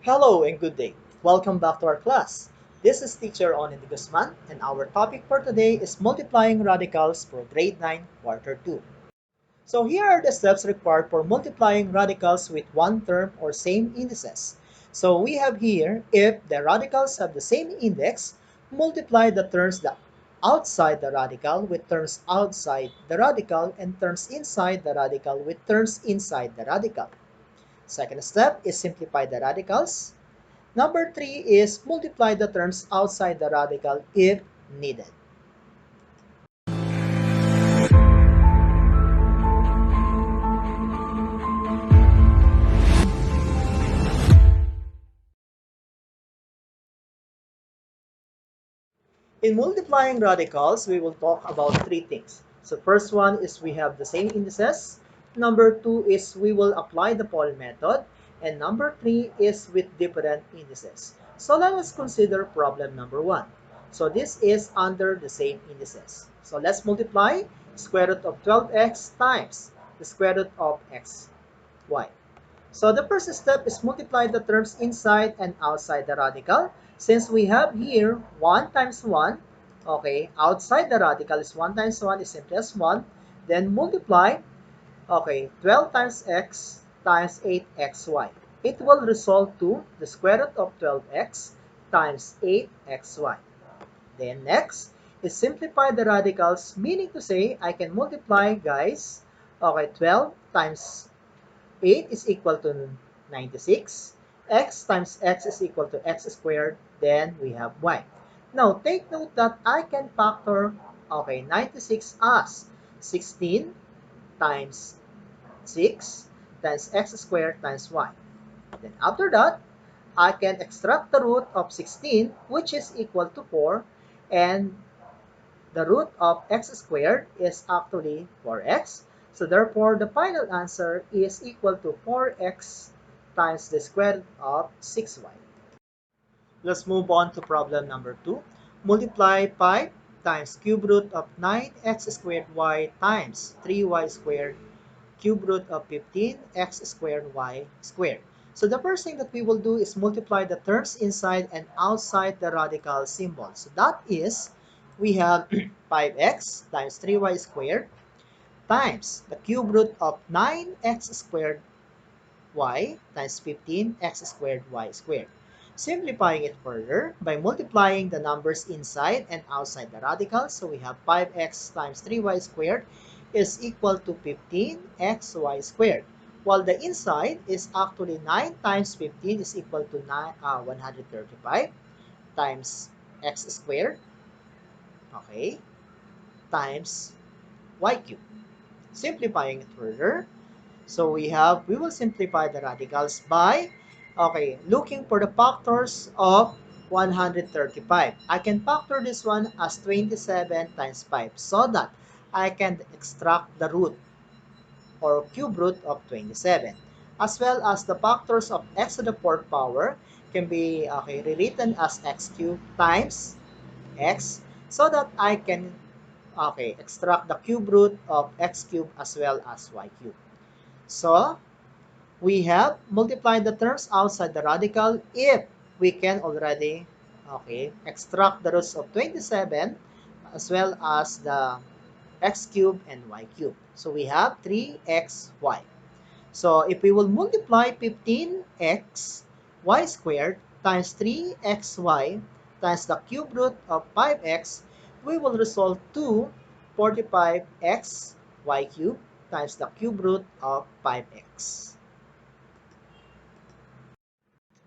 Hello and good day. Welcome back to our class. This is teacher Onin Guzman and our topic for today is multiplying radicals for grade 9 quarter 2. So here are the steps required for multiplying radicals with one term or same indices. So we have here, if the radicals have the same index, multiply the terms outside the radical with terms outside the radical and terms inside the radical with terms inside the radical. Second step is simplify the radicals. Number three is multiply the terms outside the radical if needed. In multiplying radicals, we will talk about three things. So first one is we have the same indices. Number two is we will apply the Paul method. And number three is with different indices. So let us consider problem number one. So this is under the same indices. So let's multiply square root of 12x times the square root of xy. So the first step is multiply the terms inside and outside the radical. Since we have here 1 times 1, okay, outside the radical is 1 times 1 is simply as 1. Then multiply, okay, 12 times x times 8xy. It will result to the square root of 12x times 8xy. Then next is simplify the radicals, meaning to say I can multiply, guys, okay, 12 times 8 is equal to 96. X times x is equal to x squared. Then we have y. Now, take note that I can factor, okay, 96 as 16 times 6 times x squared times y. Then after that, I can extract the root of 16, which is equal to 4, and the root of x squared is actually 4x. So therefore, the final answer is equal to 4x times the square root of 6y. Let's move on to problem number 2. Multiply 5 times cube root of 9x squared y times 3y squared cube root of 15x squared y squared. So the first thing that we will do is multiply the terms inside and outside the radical symbol. So that is, we have 5x times 3y squared times the cube root of 9x squared y times 15x squared y squared. Simplifying it further by multiplying the numbers inside and outside the radicals. So we have 5x times 3y squared is equal to 15xy squared. While the inside is actually 9 times 15 is equal to 135 times x squared, okay, times y cubed. Simplifying it further, so we will simplify the radicals by, okay, looking for the factors of 135. I can factor this one as 27 times 5 so that I can extract the root or cube root of 27. As well as the factors of x to the fourth power can be, okay, rewritten as x cubed times x so that I can, okay, extract the cube root of x cubed as well as y cubed. So we have multiplied the terms outside the radical if we can already, okay, extract the roots of 27 as well as the x cubed and y cubed. So we have 3xy. So if we will multiply 15x y squared times 3xy times the cube root of 5x, we will result to 45x y cubed times the cube root of 5x.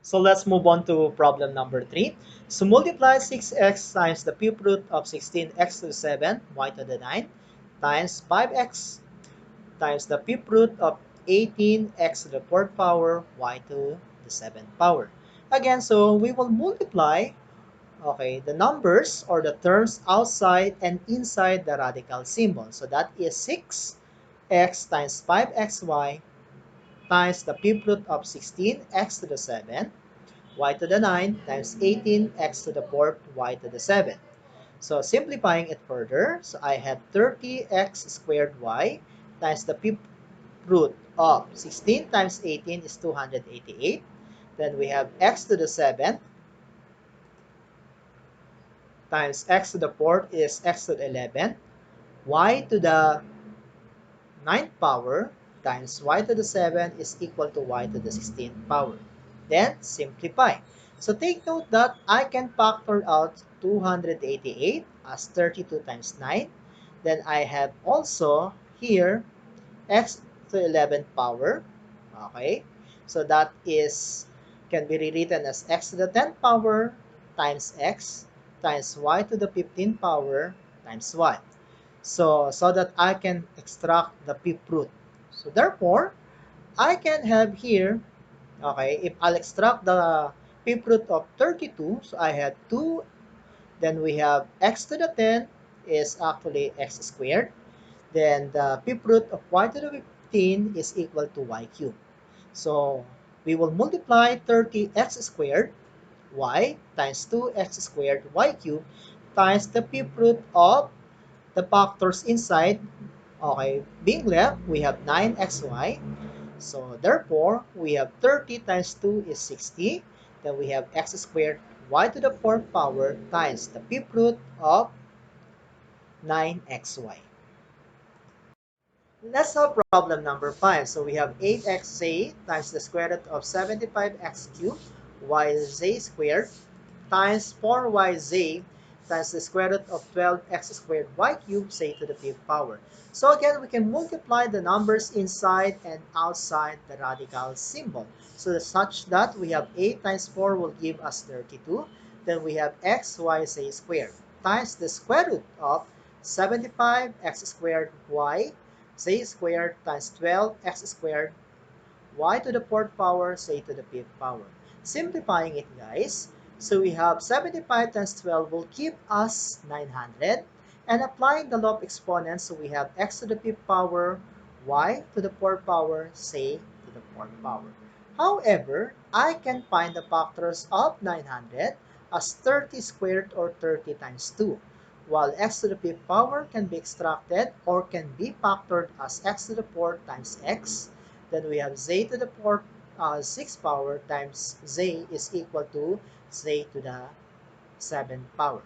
So let's move on to problem number 3. So multiply 6x times the cube root of 16x to the 7, y to the 9, times 5x times the cube root of 18x to the 4th power, y to the 7th power. Again, so we will multiply, okay, the numbers or the terms outside and inside the radical symbol. So that is 6x times 5xy times the cube root of 16x to the 7, y to the 9 times 18x to the 4th, y to the 7. So simplifying it further, so I have 30x squared y times the cube root of 16 times 18 is 288. Then we have x to the 7th times x to the 4th is x to the 11th. Y to the 9th power times y to the 7th is equal to y to the 16th power. Then simplify. So take note that I can factor out 288 as 32 times 9. Then I have also here x to 11th power. Okay? So that is can be rewritten as x to the 10th power times x times y to the 15th power times y. So that I can extract the fifth root. So therefore, I can have here, okay, if I'll extract the fifth root of 32, so I have 2, then we have x to the 10 is actually x squared. Then the fifth root of y to the 15 is equal to y cubed. So we will multiply 30x squared y times 2x squared y cubed times the fifth root of the factors inside. Okay, being left, we have 9xy. So therefore, we have 30 times 2 is 60. Then we have x squared y to the 4th power times the fifth root of 9xy. Let's solve problem number 5. So we have 8xz times the square root of 75x cubed yz squared times 4yz times the square root of 12x squared y cubed, say to the fifth power. So again, we can multiply the numbers inside and outside the radical symbol. So such that we have 8 times 4 will give us 32. Then we have xyz squared times the square root of 75x squared y z squared times 12x squared y to the 4th power, say to the 5th power. Simplifying it, guys, so we have 75 times 12 will give us 900. And applying the law of exponents, so we have x to the 5th power, y to the 4th power, say to the 4th power. However, I can find the factors of 900 as 30 squared or 30 times 2, while x to the 5th power can be extracted or can be factored as x to the 4th times x. Then we have z to the 4th 6th power times z is equal to z to the 7th power.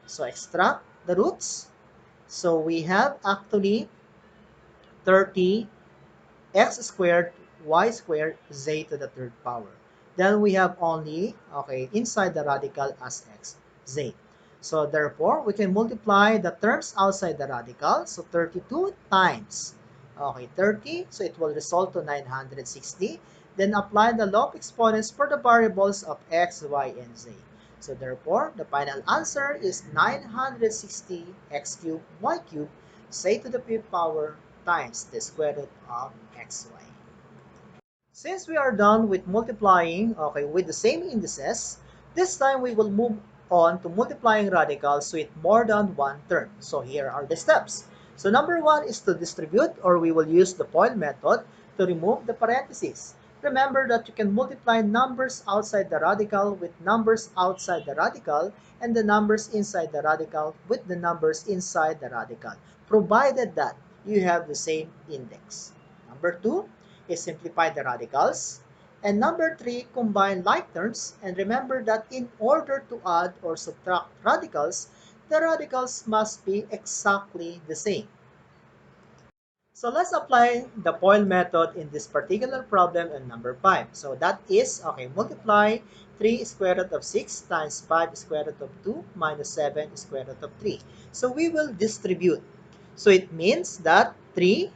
So extract the roots. So we have actually 30 x squared y squared z to the 3rd power. Then we have only, okay, inside the radical as x, z. So therefore, we can multiply the terms outside the radical. So 32 times, okay, 30. So it will result to 960. Then apply the law of exponents for the variables of x, y, and z. So therefore, the final answer is 960 x cubed y cubed, say to the 5th power, times the square root of xy. Since we are done with multiplying, okay, with the same indices, this time we will move on to multiplying radicals with more than one term. So here are the steps. So number 1 is to distribute, or we will use the FOIL method to remove the parentheses. Remember that you can multiply numbers outside the radical with numbers outside the radical and the numbers inside the radical with the numbers inside the radical, provided that you have the same index. Number 2 is simplify the radicals. And number 3, combine like terms. And remember that in order to add or subtract radicals, the radicals must be exactly the same. So let's apply the FOIL method in this particular problem in number 5. So that is, okay, multiply 3 square root of 6 times 5 square root of 2 minus 7 square root of 3. So we will distribute. So it means that 3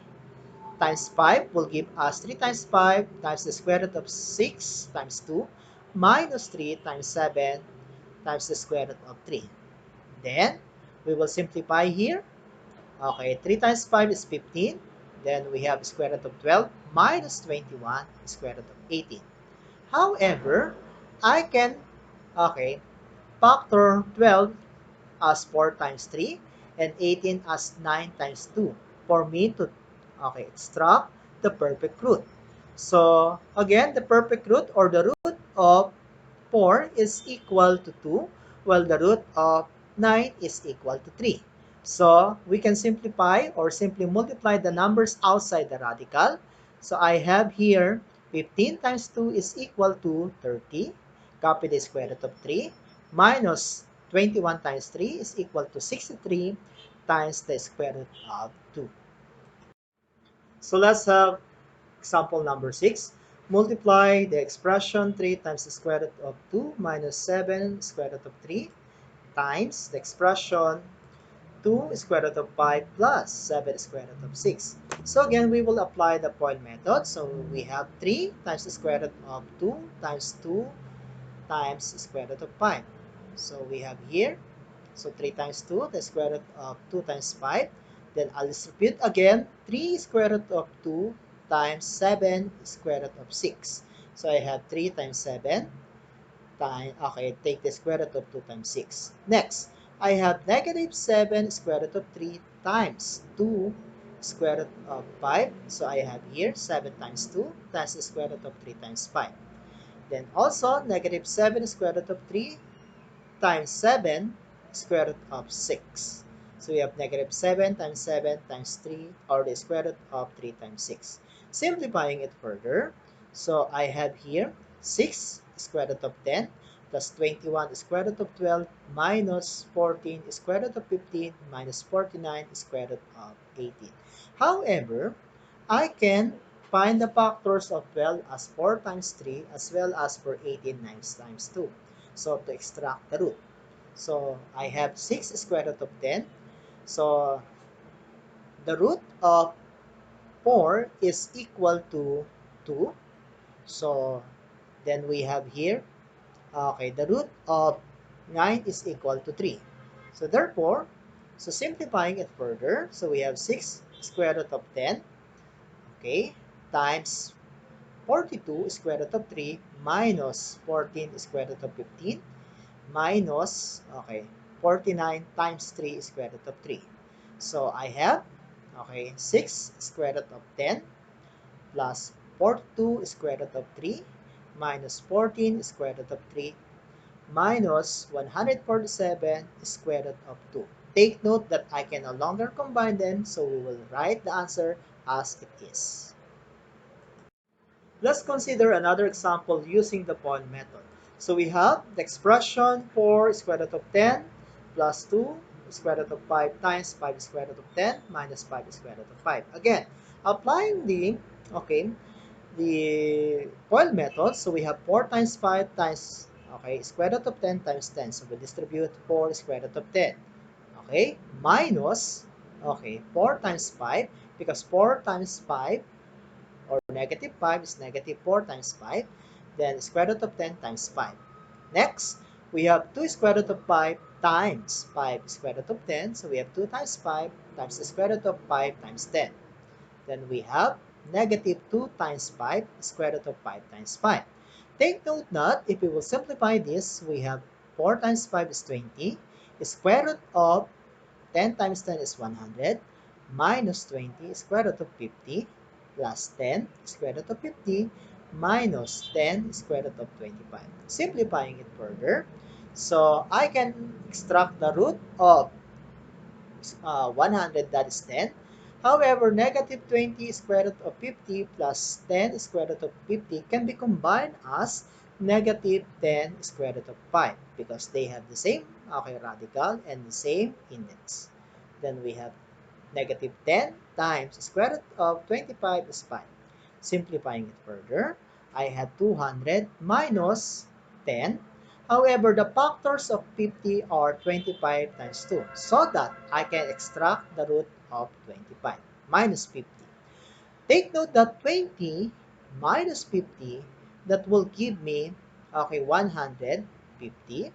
times 5 will give us 3 times 5 times the square root of 6 times 2 minus 3 times 7 times the square root of 3. Then, we will simplify here. Okay, 3 times 5 is 15. Then we have square root of 12 minus 21 square root of 18. However, I can, okay, factor 12 as 4 times 3 and 18 as 9 times 2 for me to, okay, extract the perfect root. So again, the perfect root or the root of 4 is equal to 2 while the root of 9 is equal to 3. So we can simplify or simply multiply the numbers outside the radical. So I have here 15 times 2 is equal to 30. Copy the square root of 3. Minus 21 times 3 is equal to 63 times the square root of 2. So let's have example number 6. Multiply the expression 3 times the square root of 2 minus 7 square root of 3 times the expression 2 square root of 5 plus 7 square root of 6. So again, we will apply the FOIL method. So we have 3 times the square root of 2 times 2 times the square root of 5. So we have here, so 3 times 2, the square root of 2 times 5. Then I'll distribute again 3 square root of 2 times 7 square root of 6. So I have 3 times 7 times, okay, take the square root of 2 times 6. Next, I have negative 7 square root of 3 times 2 square root of 5. So I have here 7 times 2 times the square root of 3 times 5. Then also negative 7 square root of 3 times 7 square root of 6. So we have negative 7 times 7 times 3, or the square root of 3 times 6. Simplifying it further, so I have here 6 square root of 10 plus 21 square root of 12 minus 14 square root of 15 minus 49 square root of 18. However, I can find the factors of 12 as 4 times 3 as well as for 18 times 2. So to extract the root. So I have 6 square root of 10. So the root of 4 is equal to 2. So then we have here, okay, the root of 9 is equal to 3. So therefore, so simplifying it further, so we have 6 square root of 10, okay, times 42 square root of 3 minus 14 square root of 15 minus, okay, 49 times 3 square root of 3. So I have, okay, 6 square root of 10 plus 42 square root of 3 minus 14 square root of 3 minus 147 square root of 2. Take note that I can no longer combine them, so we will write the answer as it is. Let's consider another example using the pawn method. So we have the expression 4 square root of 10 plus 2 square root of 5 times 5 square root of 10 minus 5 square root of 5. Again, applying the, okay, the FOIL method, so we have 4 times 5 times, okay, square root of 10 times 10. So we distribute 4 square root of 10. Okay, minus, okay, 4 times 5, because 4 times 5 or negative 5 is negative 4 times 5, then square root of 10 times 5. Next, we have 2 square root of 5 times 5 square root of 10, so we have 2 times 5 times the square root of 5 times 10. Then we have negative 2 times 5 square root of 5 times 5. Take note that if we will simplify this, we have 4 times 5 is 20, square root of 10 times 10 is 100, minus 20 square root of 50, plus 10 square root of 50, minus 10 square root of 25. Simplifying it further, so I can extract the root of 100, that is 10. However, negative 20 square root of 50 plus 10 square root of 50 can be combined as negative 10 square root of 5 because they have the same, okay, radical and the same index. Then we have negative 10 times square root of 25 is 5. Simplifying it further, I have 200 minus 10. However, the factors of 50 are 25 times 2, so that I can extract the root of 25 minus 50. Take note that 20 minus 50, that will give me, okay, 150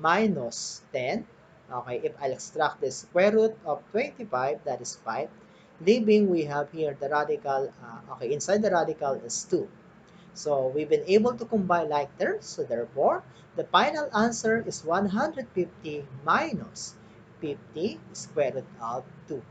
minus 10. Okay, if I'll extract the square root of 25, that is 5. Leaving, we have here the radical, okay, inside the radical is 2. So we've been able to combine like terms. So therefore, the final answer is 150 minus 50 square root of 2.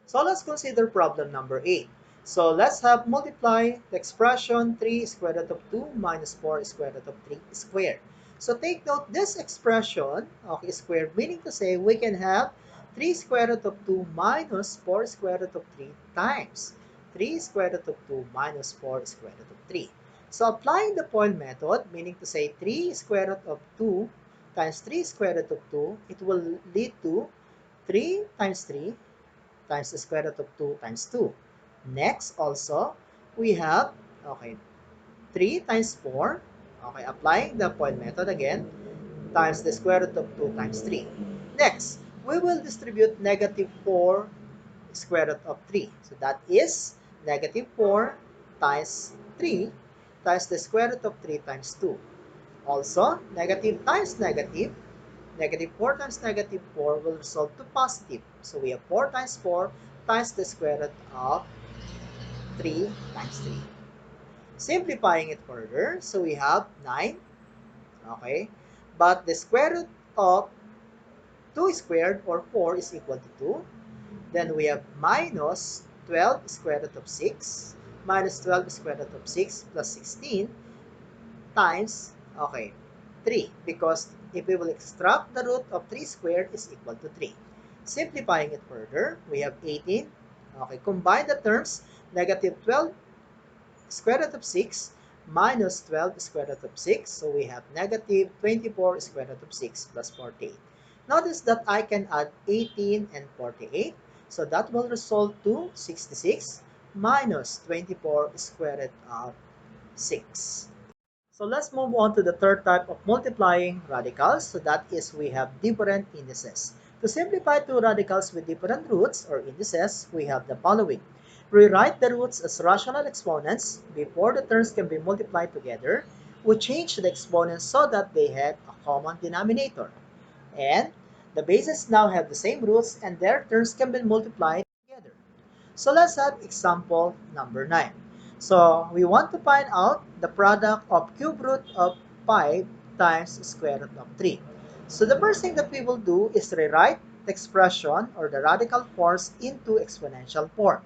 So let's consider problem number 8. So let's have multiply the expression 3 square root of 2 minus 4 square root of 3 squared. So take note, this expression, okay, squared, meaning to say we can have 3 square root of 2 minus 4 square root of 3 times 3 square root of 2 minus 4 square root of 3. So applying the FOIL method, meaning to say 3 square root of 2 times 3 square root of 2, it will lead to 3 times 3 times the square root of 2 times 2. Next, also, we have, okay, 3 times 4, okay, applying the FOIL method again, times the square root of 2 times 3. Next, we will distribute negative 4 square root of 3. So that is negative 4 times 3 times the square root of 3 times 2. Also, negative times negative, negative 4 times negative 4 will result to positive. So we have 4 times 4 times the square root of 3 times 3. Simplifying it further, so we have 9, okay? But the square root of 2 squared or 4 is equal to 2. Then we have minus 12 square root of 6 minus 12 square root of 6 plus 16 times, okay, 3. Because if we will extract the root of 3 squared is equal to 3. Simplifying it further, we have 18. Okay, combine the terms, negative 12 square root of 6 minus 12 square root of 6. So we have negative 24 square root of 6 plus 48. Notice that I can add 18 and 48. So that will result to 66 minus 24 square root of 6. So let's move on to the third type of multiplying radicals. So that is we have different indices. To simplify two radicals with different roots or indices, we have the following. Rewrite the roots as rational exponents. Before the terms can be multiplied together, we change the exponents so that they have a common denominator. And the bases now have the same roots and their terms can be multiplied together. So let's have example number 9. So we want to find out the product of cube root of 5 times square root of 3. So the first thing that we will do is rewrite the expression or the radical forms into exponential form.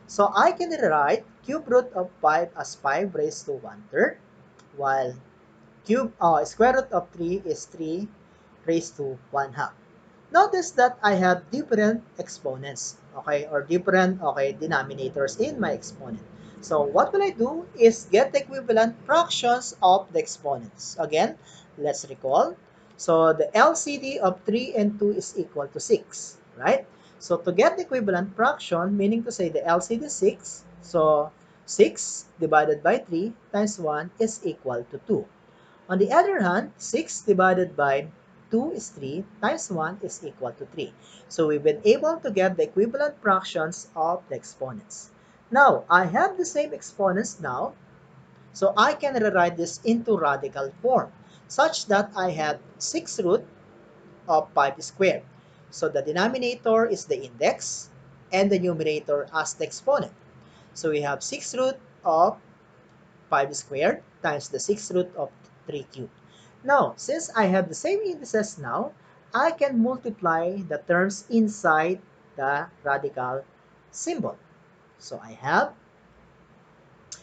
So I can rewrite cube root of 5 as 5 raised to 1/3, while square root of 3 is 3 raised to 1/2. Notice that I have different exponents, okay, or different, okay, denominators in my exponent. So what will I do is get the equivalent fractions of the exponents. Again, let's recall. So the LCD of 3 and 2 is equal to 6, right? So to get the equivalent fraction, meaning to say the LCD is 6, so 6 divided by 3 times 1 is equal to 2. On the other hand, 6 divided by 2 is 3 times 1 is equal to 3. So we've been able to get the equivalent fractions of the exponents. Now, I have the same exponents now, so I can rewrite this into radical form, such that I have 6 root of 5 squared. So the denominator is the index, and the numerator as the exponent. So we have 6 root of 5 squared times the 6 root of 3 cubed. Now, since I have the same indices now, I can multiply the terms inside the radical symbol. So I have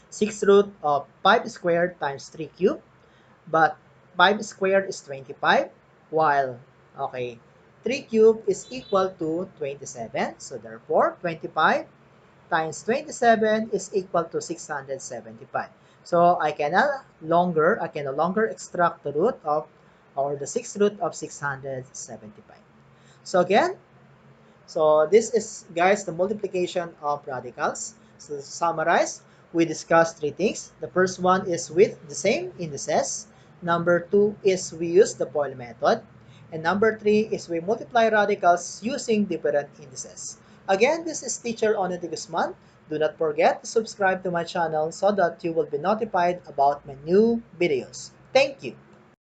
6 root of 5 squared times 3 cubed, but 5 squared is 25, while, okay, 3 cubed is equal to 27. So therefore, 25 times 27 is equal to 675. So I can no longer extract the root of, or the 6th root of 675. So again, so this is, guys, the multiplication of radicals. So to summarize, we discussed three things. The first one is with the same indices. Number two is we use the FOIL method. And number three is we multiply radicals using different indices. Again, this is Teacher Oneti Guzman. Do not forget to subscribe to my channel so that you will be notified about my new videos. Thank you.